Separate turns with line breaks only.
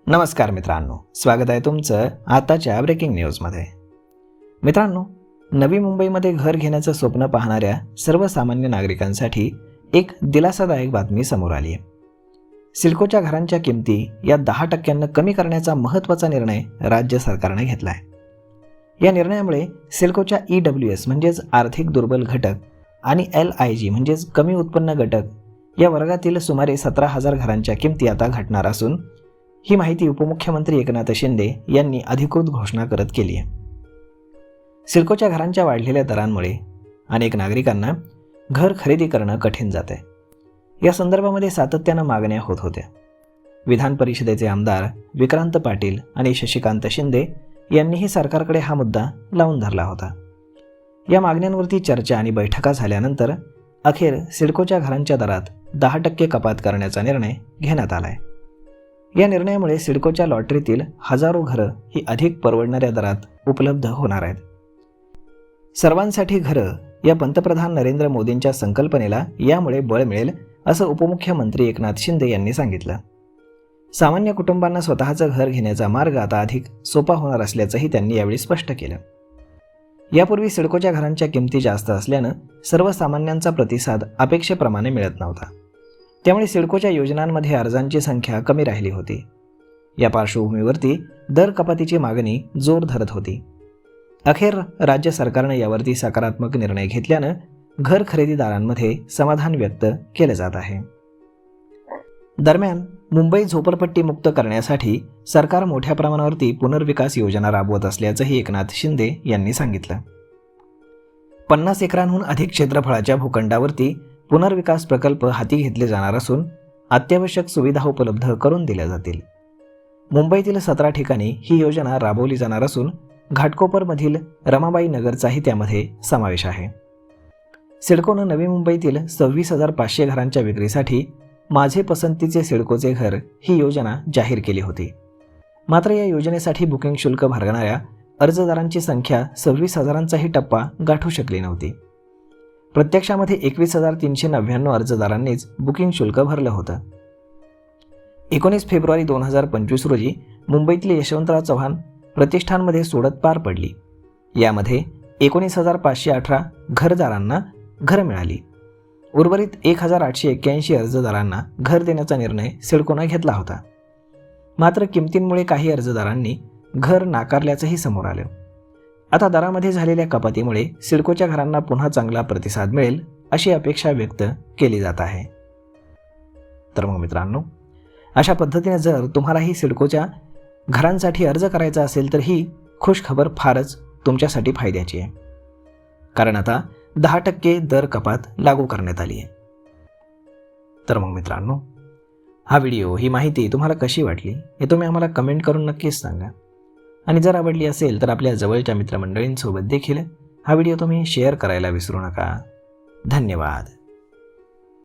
नमस्कार मित्रांनो, स्वागत आहे तुमचं आताच्या ब्रेकिंग न्यूजमध्ये. मित्रांनो, नवी मुंबईमध्ये घर घेण्याचं स्वप्न पाहणाऱ्या सर्वसामान्य नागरिकांसाठी एक दिलासादायक बातमी समोर आली आहे. सिडकोच्या घरांच्या किमती या 10% कमी करण्याचा महत्त्वाचा निर्णय राज्य सरकारने घेतला आहे. या निर्णयामुळे सिडकोच्या EWS म्हणजेच आर्थिक दुर्बल घटक आणि LIG म्हणजेच कमी उत्पन्न घटक या वर्गातील सुमारे 17,000 घरांच्या किमती आता घटणार असून ही माहिती उपमुख्यमंत्री एकनाथ शिंदे यांनी अधिकृत घोषणा करत केली आहे. सिडकोच्या घरांच्या वाढलेल्या दरांमुळे अनेक नागरिकांना घर खरेदी करणं कठीण जात आहे. या संदर्भामध्ये सातत्यानं मागण्या होत होत्या. विधान परिषदेचे आमदार विक्रांत पाटील आणि शशिकांत शिंदे यांनीही सरकारकडे हा मुद्दा लावून धरला होता. या मागण्यांवरती चर्चा आणि बैठका झाल्यानंतर अखेर सिडकोच्या घरांच्या दरात 10% कपात करण्याचा निर्णय घेण्यात आला आहे. या निर्णयामुळे सिडकोच्या लॉटरीतील हजारो घरं ही अधिक परवडणाऱ्या दरात उपलब्ध होणार आहेत. सर्वांसाठी घरं या पंतप्रधान नरेंद्र मोदींच्या संकल्पनेला यामुळे बळ मिळेल असं उपमुख्यमंत्री एकनाथ शिंदे यांनी सांगितलं. सामान्य कुटुंबांना स्वतःचं घर घेण्याचा मार्ग आता अधिक सोपा होणार असल्याचंही त्यांनी यावेळी स्पष्ट केलं. यापूर्वी सिडकोच्या घरांच्या किमती जास्त असल्यानं सर्वसामान्यांचा प्रतिसाद अपेक्षेप्रमाणे मिळत नव्हता. त्यामुळे सिडकोच्या योजनांमध्ये अर्जांची संख्या कमी राहिली होती. या पार्श्वभूमीवरती दर कपातीची मागणी जोर धरत होती. अखेर राज्य सरकारनं यावरती सकारात्मक निर्णय घेतल्यानं घर खरेदीदारांमध्ये समाधान व्यक्त केलं जात आहे. दरम्यान मुंबई झोपडपट्टी मुक्त करण्यासाठी सरकार मोठ्या प्रमाणावरती पुनर्विकास योजना राबवत असल्याचंही एकनाथ शिंदे यांनी सांगितलं. 50 एकरांहून अधिक क्षेत्रफळाच्या भूखंडावरती पुनर्विकास प्रकल्प हाती घेतले जाणार असून अत्यावश्यक सुविधा उपलब्ध करून दिल्या जातील. मुंबईतील 17 ठिकाणी ही योजना राबवली जाणार असून घाटकोपरमधील रमाबाई नगरचाही त्यामध्ये समावेश आहे. सिडकोनं नवी मुंबईतील 26,500 घरांच्या विक्रीसाठी माझे पसंतीचे सिडकोचे घर ही योजना जाहीर केली होती. मात्र या योजनेसाठी बुकिंग शुल्क भरणाऱ्या अर्जदारांची संख्या 26,000चाही टप्पा गाठू शकली नव्हती. प्रत्यक्षामध्ये 21,399 अर्जदारांनीच बुकिंग शुल्क भरलं होतं. 19 फेब्रुवारी 2025 रोजी मुंबईतील यशवंतराव चव्हाण प्रतिष्ठानमध्ये सोडत पार पडली. यामध्ये 19,518 घरदारांना घरं मिळाली. उर्वरित 1,881 अर्जदारांना घर देण्याचा निर्णय सिडकोनं घेतला होता. मात्र किमतींमुळे काही अर्जदारांनी घर नाकारल्याचंही समोर आलं. आता दरामध्ये झालेल्या कपातीमुळे सिडकोच्या घरांना पुन्हा चांगला प्रतिसाद मिळेल अशी अपेक्षा व्यक्त केली जात आहे. तर मग मित्रांनो, अशा पद्धतीने जर तुम्हालाही सिडकोच्या घरांसाठी अर्ज करायचा असेल तर ही खुशखबर फारच तुमच्यासाठी फायद्याची आहे. कारण आता 10% दर कपात लागू करण्यात आली आहे. तर मग मित्रांनो, हा व्हिडिओ, ही माहिती तुम्हाला कशी वाटली हे तुम्ही आम्हाला कमेंट करून नक्कीच सांगा. आणि जर आवडली असेल तर आपल्या जवळच्या मित्रमंडळींसोबत देखील हा व्हिडिओ तुम्ही शेअर करायला विसरू नका. धन्यवाद.